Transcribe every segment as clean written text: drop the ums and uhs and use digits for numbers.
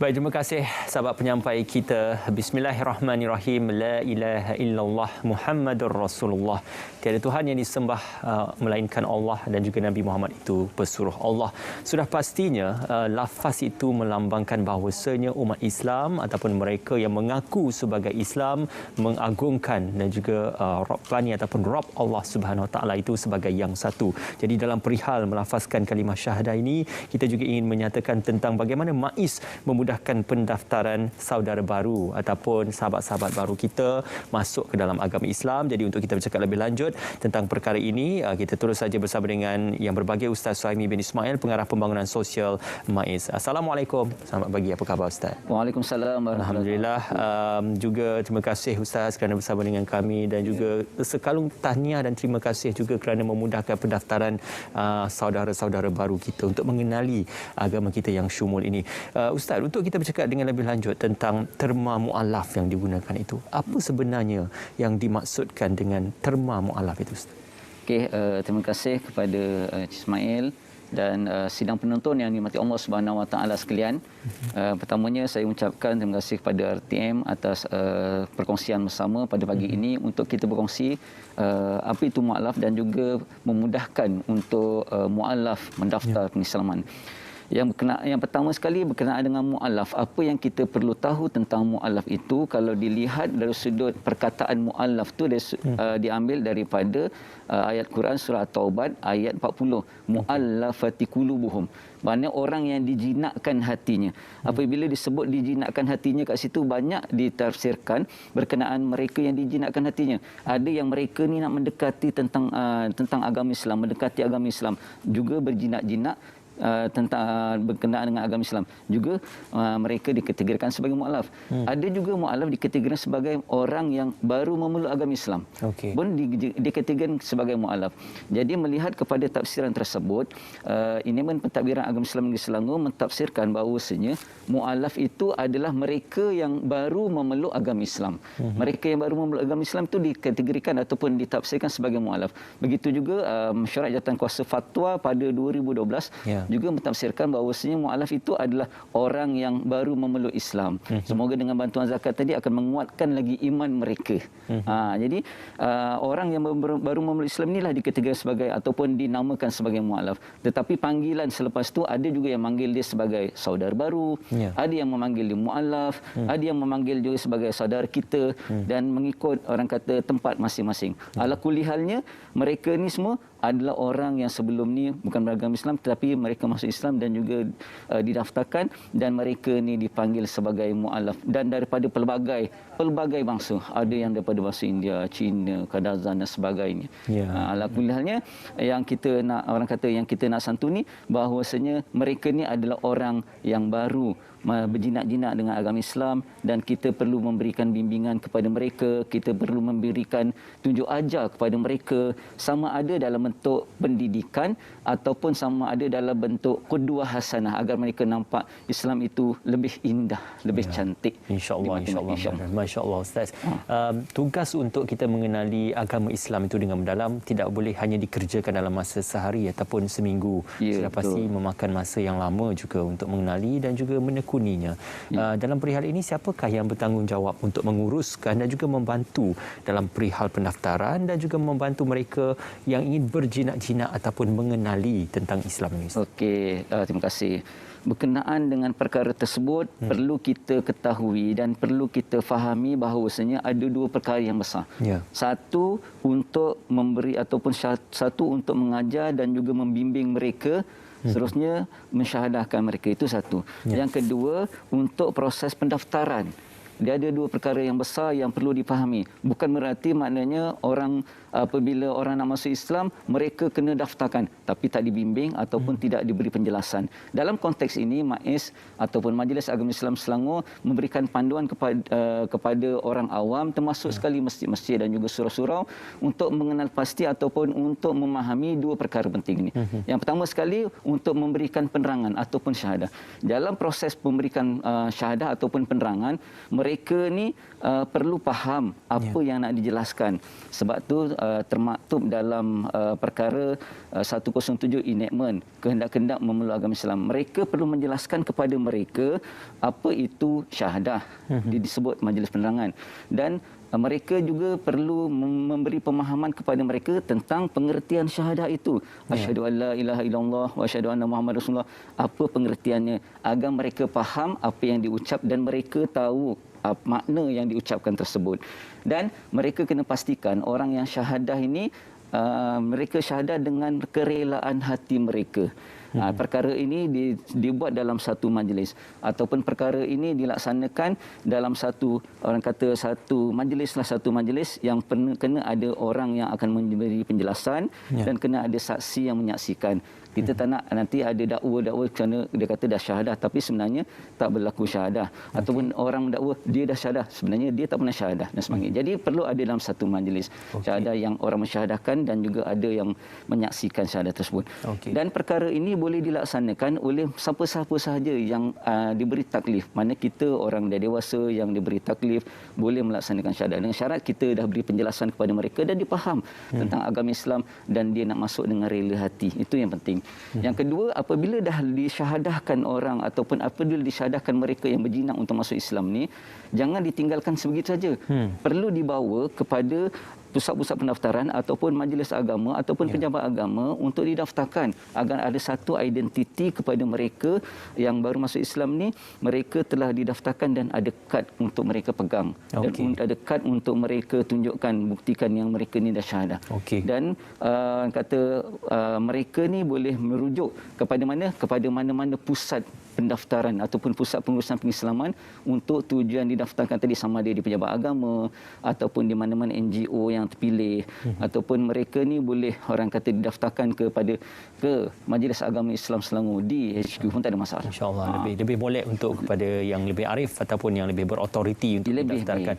Baik, terima kasih sahabat penyampai kita. Bismillahirrahmanirrahim. La ilaha illallah Muhammadur Rasulullah. Tiada Tuhan yang disembah melainkan Allah, dan juga Nabi Muhammad itu pesuruh Allah. Sudah pastinya lafaz itu melambangkan bahawasanya umat Islam ataupun mereka yang mengaku sebagai Islam mengagungkan dan juga Rabbani ataupun Rabb Allah Subhanahu Wa Taala itu sebagai yang satu. Jadi dalam perihal melafazkan kalimah syahadah ini, kita juga ingin menyatakan tentang bagaimana MAIS memudahkan pendaftaran saudara baru ataupun sahabat-sahabat baru kita masuk ke dalam agama Islam. Jadi untuk kita bercakap lebih lanjut tentang perkara ini, kita terus saja bersama dengan yang berbahagia Ustaz Suhaimi bin Ismail, Pengarah Pembangunan Sosial MAIS. Assalamualaikum. Selamat pagi. Apa khabar Ustaz? Waalaikumsalam. Alhamdulillah. Juga terima kasih Ustaz kerana bersama dengan kami, dan juga sekalung tahniah dan terima kasih juga kerana memudahkan pendaftaran saudara-saudara baru kita untuk mengenali agama kita yang syumul ini. Ustaz, untuk kita bercakap dengan lebih lanjut tentang terma mu'alaf yang digunakan itu, apa sebenarnya yang dimaksudkan dengan terma mu'alaf itu, Ustaz? Okey, terima kasih kepada Ismail dan sidang penonton yang dimati Allah Subhanahu Wa Taala sekalian. Pertamanya saya ucapkan terima kasih kepada RTM atas perkongsian bersama pada pagi ini untuk kita berkongsi apa itu mu'alaf dan juga memudahkan untuk mu'alaf mendaftar pengislaman. Yang pertama sekali berkenaan dengan mu'alaf. Apa yang kita perlu tahu tentang mu'alaf itu, kalau dilihat dari sudut perkataan mu'alaf itu diambil daripada ayat Quran surah Taubat ayat 40. Mu'allafati qulubuhum. Maknanya orang yang dijinakkan hatinya. Apabila disebut dijinakkan hatinya, kat situ banyak ditafsirkan berkenaan mereka yang dijinakkan hatinya. Ada yang mereka ni nak mendekati tentang agama Islam, mendekati agama Islam, juga berjinak-jinak tentang berkenaan dengan agama Islam, juga mereka dikategorikan sebagai mu'alaf. Ada juga mu'alaf dikategorikan sebagai orang yang baru memeluk agama Islam, pun dikategorikan sebagai mu'alaf. Jadi melihat kepada tafsiran tersebut, ini pentadbiran agama Islam Negeri Selangor mentafsirkan bahawasanya mu'alaf itu adalah mereka yang baru memeluk agama Islam. Mereka yang baru memeluk agama Islam itu dikategorikan ataupun ditafsirkan sebagai mu'alaf. Begitu juga Mesyuarat Jawatankuasa Fatwa pada 2012 juga mentafsirkan bahawasanya mu'alaf itu adalah orang yang baru memeluk Islam. Semoga dengan bantuan zakat tadi akan menguatkan lagi iman mereka. Jadi orang yang baru memeluk Islam inilah dikategorikan sebagai ataupun dinamakan sebagai mu'alaf. Tetapi panggilan selepas itu ada juga yang memanggil dia sebagai saudara baru, ada yang memanggil dia mu'alaf, ada yang memanggil juga sebagai saudara kita, dan mengikut orang kata tempat masing-masing. Ala kulli halnya, mereka ni semua adalah orang yang sebelum ni bukan beragama Islam, tetapi mereka masuk Islam dan juga didaftarkan, dan mereka ni dipanggil sebagai mu'alaf, dan daripada pelbagai bangsa. Ada yang daripada bangsa India, Cina, Kadazan dan sebagainya. Ala kulli halnya, yang kita nak, orang kata yang kita nak santuni bahawasanya mereka ni adalah orang yang baru berjinak-jinak dengan agama Islam, dan kita perlu memberikan bimbingan kepada mereka, kita perlu memberikan tunjuk ajar kepada mereka, sama ada dalam bentuk pendidikan ataupun sama ada dalam bentuk qudwah hasanah, agar mereka nampak Islam itu lebih indah, lebih cantik. InsyaAllah. Masya-Allah Ustaz. Tugas untuk kita mengenali agama Islam itu dengan mendalam tidak boleh hanya dikerjakan dalam masa sehari ataupun seminggu. Sudah pasti memakan masa yang lama juga untuk mengenali dan juga menekuninya. Dalam perihal ini, siapakah yang bertanggungjawab untuk menguruskan dan juga membantu dalam perihal pendaftaran dan juga membantu mereka yang ingin berjinak-jinak ataupun mengenali tentang Islam ini? Okey, terima kasih. Berkenaan dengan perkara tersebut, perlu kita ketahui dan perlu kita fahami bahawasanya ada dua perkara yang besar. Satu untuk memberi ataupun satu untuk mengajar dan juga membimbing mereka, seterusnya mensyahadahkan mereka, itu satu. Yang kedua, untuk proses pendaftaran. Dia ada dua perkara yang besar yang perlu dipahami. Bukan berarti maknanya orang apabila orang nak masuk Islam, mereka kena daftarkan tapi tak dibimbing ataupun tidak diberi penjelasan. Dalam konteks ini, MAIS ataupun Majlis Agama Islam Selangor memberikan panduan kepada orang awam, termasuk sekali masjid-masjid dan juga surau-surau, untuk mengenal pasti ataupun untuk memahami dua perkara penting ini. Yang pertama sekali, untuk memberikan penerangan ataupun syahadah. Dalam proses memberikan syahadah ataupun penerangan, mereka mereka ni perlu faham apa yang nak dijelaskan. Sebab tu termaktub dalam perkara 107 enactment kehendak-kehendak memeluk agama Islam. Mereka perlu menjelaskan kepada mereka apa itu syahadah, disebut majlis penerangan, dan mereka juga perlu memberi pemahaman kepada mereka tentang pengertian syahadah itu. Asyhadu an la ilaha illallah wa asyhadu anna Muhammad Rasulullah. Apa pengertiannya, agar mereka faham apa yang diucap dan mereka tahu makna yang diucapkan tersebut. Dan mereka kena pastikan orang yang syahadah ini mereka syahadah dengan kerelaan hati mereka. Perkara ini dibuat dalam satu majlis ataupun perkara ini dilaksanakan dalam satu majlis yang kena ada orang yang akan memberi penjelasan dan kena ada saksi yang menyaksikan. Kita tak nak nanti ada dakwa kerana dia kata dah syahadah tapi sebenarnya tak berlaku syahadah, ataupun orang mendakwa dia dah syahadah sebenarnya dia tak pernah syahadah dan sebagainya. Jadi perlu ada dalam satu majlis syahadah yang orang mensyahadahkan dan juga ada yang menyaksikan syahadah tersebut. Dan perkara ini boleh dilaksanakan oleh siapa-siapa sahaja yang diberi taklif. Mana kita orang dah dewasa yang diberi taklif boleh melaksanakan syahadah dengan syarat kita dah beri penjelasan kepada mereka dan dipaham tentang agama Islam dan dia nak masuk dengan rela hati. Itu yang penting. Yang kedua, apabila dah disyahadahkan orang ataupun apabila disyahadahkan mereka yang berjinak untuk masuk Islam ni, jangan ditinggalkan sebegitu saja. Perlu dibawa kepada pusat-pusat pendaftaran ataupun majlis agama ataupun pejabat agama untuk didaftarkan agar ada satu identiti kepada mereka yang baru masuk Islam ni, mereka telah didaftarkan dan ada kad untuk mereka pegang dan ada kad untuk mereka tunjukkan, buktikan yang mereka ni dah syahadah. Dan mereka ni boleh merujuk kepada mana? Kepada mana-mana pusat pendaftaran ataupun pusat pengurusan pengislaman untuk tujuan didaftarkan tadi, sama ada di pejabat agama ataupun di mana-mana NGO yang terpilih, ataupun mereka ni boleh orang kata didaftarkan ke Majlis Agama Islam Selangor di HQ pun tak ada masalah. InsyaAllah lebih boleh untuk kepada yang lebih arif ataupun yang lebih berautoriti untuk didaftarkan.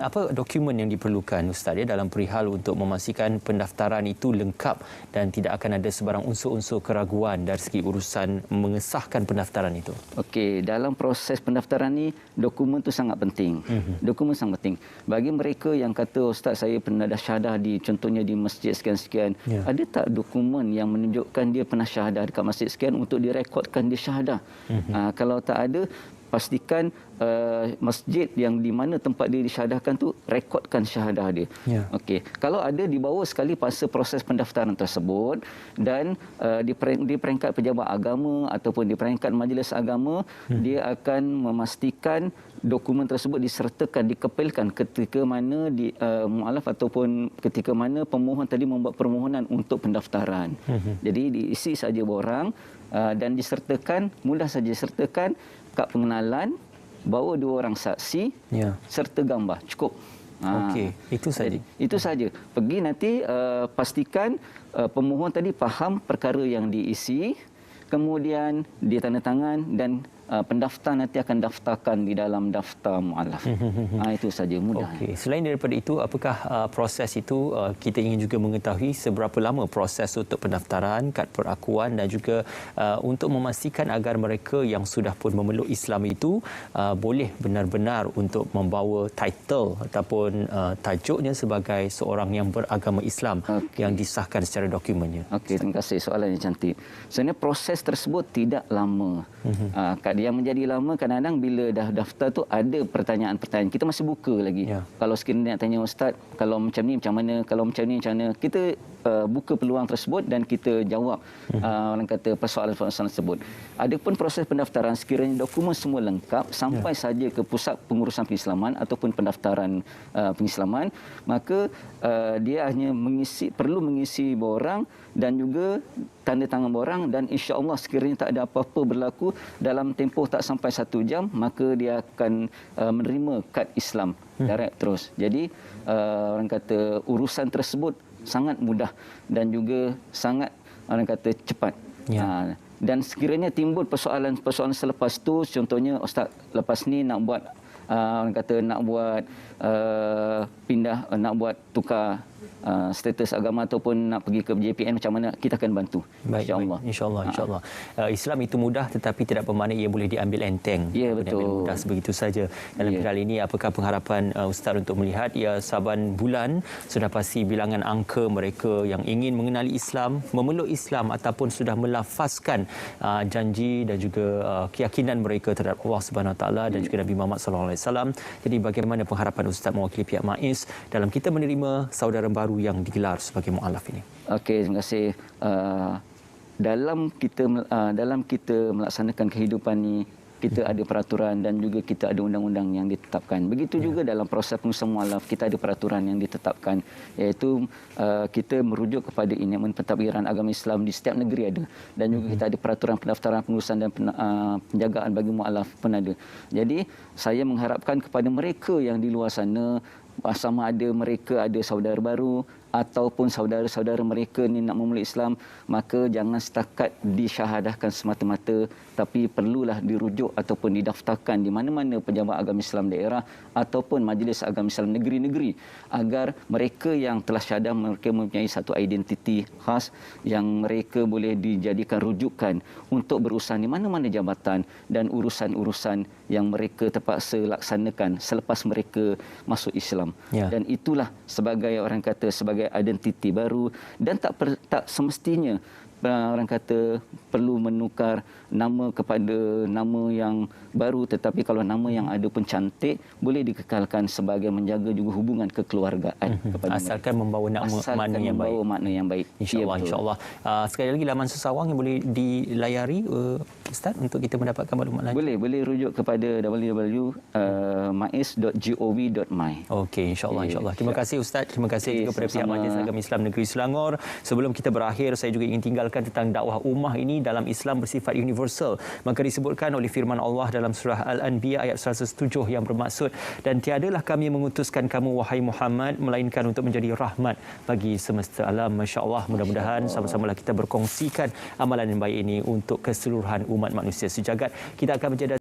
Apa dokumen yang diperlukan Ustaz dalam perihal untuk memastikan pendaftaran itu lengkap dan tidak akan ada sebarang unsur-unsur keraguan dari segi urusan mengesahkan pendaftaran itu? Okey, dalam proses pendaftaran ni dokumen tu sangat penting. Dokumen sangat penting. Bagi mereka yang kata Ustaz saya pernah dah syahadah di contohnya di masjid sekian-sekian, ada tak dokumen yang menunjukkan dia pernah syahadah dekat masjid sekian untuk direkodkan dia syahadah? Kalau tak ada, pastikan masjid yang di mana tempat dia disyahadahkan tu rekodkan syahadah dia. Okey, kalau ada dibawa sekali pasal proses pendaftaran tersebut dan di peringkat pejabat agama ataupun di peringkat majlis agama, dia akan memastikan dokumen tersebut disertakan, dikepilkan ketika mana mualaf ataupun ketika mana pemohon tadi membuat permohonan untuk pendaftaran. Jadi diisi saja borang dan disertakan, mudah saja disertakan kad pengenalan, bawa 2 orang saksi serta gambar, cukup. Okey, itu saja. Itu saja. Pergi nanti pastikan pemohon tadi faham perkara yang diisi, kemudian dia tanda tangan dan pendaftar nanti akan daftarkan di dalam daftar mualaf. Itu saja, mudah. Okey. Selain daripada itu, apakah proses itu kita ingin juga mengetahui seberapa lama proses untuk pendaftaran, kad perakuan dan juga untuk memastikan agar mereka yang sudah pun memeluk Islam itu boleh benar-benar untuk membawa title ataupun tajuknya sebagai seorang yang beragama Islam yang disahkan secara dokumennya. Okey, terima kasih, soalan yang cantik. Sebenarnya proses tersebut tidak lama. Yang menjadi lama kadang-kadang bila dah daftar tu ada pertanyaan-pertanyaan. Kita masih buka lagi. Kalau sekiranya nak tanya Ustaz, kalau macam ni macam mana, kalau macam ni macam mana, kita buka peluang tersebut dan kita jawab orang kata persoalan-persoalan tersebut. Adapun proses pendaftaran, sekiranya dokumen semua lengkap sampai saja ke pusat pengurusan pengislaman ataupun pendaftaran pengislaman, maka dia hanya perlu mengisi borang dan juga tanda tangan borang, dan insya-Allah sekiranya tak ada apa-apa berlaku dalam tempoh tak sampai 1 jam, maka dia akan menerima kad Islam direct terus. Jadi orang kata urusan tersebut sangat mudah dan juga sangat orang kata cepat. Dan sekiranya timbul persoalan-persoalan selepas tu, contohnya Ustaz lepas ni nak buat orang kata nak buat pindah, nak buat tukar status agama ataupun nak pergi ke JPN, macam mana kita akan bantu. Baik, insya-Allah. Insya-Allah. Islam itu mudah tetapi tidak bermakna ia boleh diambil enteng. Ya, betul. Mudah sebegitu saja. Dalam hal ini apakah pengharapan Ustaz untuk melihat saban bulan sudah pasti bilangan angka mereka yang ingin mengenali Islam, memeluk Islam ataupun sudah melafazkan janji dan juga keyakinan mereka terhadap Allah Subhanahu Wa Taala dan juga Nabi Muhammad sallallahu alaihi wasallam. Jadi bagaimana pengharapan Ustaz mewakili pihak MAIS dalam kita menerima saudara baru yang digelar sebagai mualaf ini? Okey, terima kasih. Dalam kita melaksanakan kehidupan ni, kita ada peraturan dan juga kita ada undang-undang yang ditetapkan. Begitu juga dalam proses pengurusan mualaf, kita ada peraturan yang ditetapkan, iaitu kita merujuk kepada Instrumen Pentadbiran Agama Islam di setiap negeri ada, dan juga kita ada peraturan pendaftaran pengurusan dan penjagaan bagi mualaf pun ada. Jadi saya mengharapkan kepada mereka yang di luar sana, sama ada mereka ada saudara baru ataupun saudara-saudara mereka ni nak memeluk Islam, maka jangan setakat disyahadahkan semata-mata, tapi perlulah dirujuk ataupun didaftarkan di mana-mana pejabat agama Islam daerah ataupun majlis agama Islam negeri-negeri, agar mereka yang telah syahadah mereka mempunyai satu identiti khas yang mereka boleh dijadikan rujukan untuk berurusan di mana-mana jabatan dan urusan-urusan yang mereka terpaksa laksanakan selepas mereka masuk Islam. Dan itulah sebagai orang kata sebagai identiti baru, dan tak semestinya orang kata perlu menukar nama kepada nama yang baru, tetapi kalau nama yang ada pun cantik, boleh dikekalkan sebagai menjaga juga hubungan kekeluargaan kepada asalkan membawa makna yang baik. Makna yang baik. InsyaAllah, insyaAllah. Sekali lagi laman sesawang yang boleh dilayari Ustaz untuk kita mendapatkan maklumat lanjut. Boleh rujuk kepada www.mais.gov.my. Okey, insyaAllah. Terima kasih Ustaz. Terima kasih juga kepada pihak Majlis Agama Islam Negeri Selangor. Sebelum kita berakhir, saya juga ingin tinggalkan tentang dakwah ummah ini dalam Islam bersifat universal. Maka disebutkan oleh firman Allah dalam surah Al-Anbiya ayat 107 yang bermaksud, dan tiadalah kami mengutuskan kamu wahai Muhammad melainkan untuk menjadi rahmat bagi semesta alam. Masya-Allah, mudah-mudahan sama-samalah kita berkongsikan amalan yang baik ini untuk keseluruhan umat manusia sejagat. Kita akan berjeda